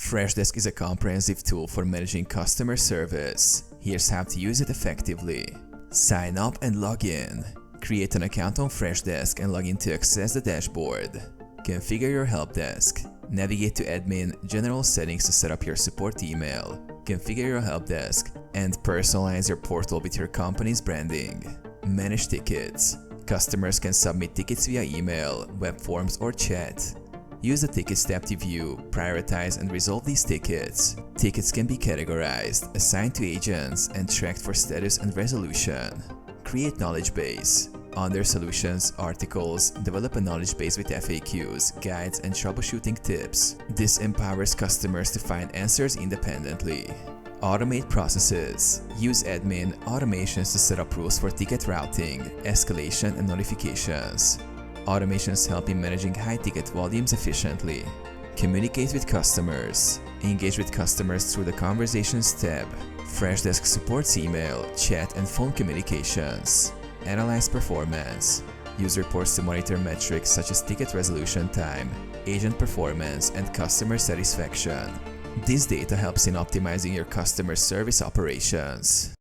Freshdesk is a comprehensive tool for managing customer service. Here's how to use it effectively. Sign up and log in. Create an account on Freshdesk and log in to access the dashboard. Configure your help desk. Navigate to Admin, General Settings to set up your support email. Configure your help desk and personalize your portal with your company's branding. Manage tickets. Customers can submit tickets via email, web forms, or chat. Use the Tickets tab to view, prioritize, and resolve these tickets. Tickets can be categorized, assigned to agents, and tracked for status and resolution. Create knowledge base. Under Solutions, Articles, develop a knowledge base with FAQs, guides, and troubleshooting tips. This empowers customers to find answers independently. Automate processes. Use admin automations to set up rules for ticket routing, escalation, and notifications. Automations help in managing high-ticket volumes efficiently. Communicate with customers. Engage with customers through the Conversations tab. Freshdesk supports email, chat, and phone communications. Analyze performance. Use reports to monitor metrics such as ticket resolution time, agent performance, and customer satisfaction. This data helps in optimizing your customer service operations.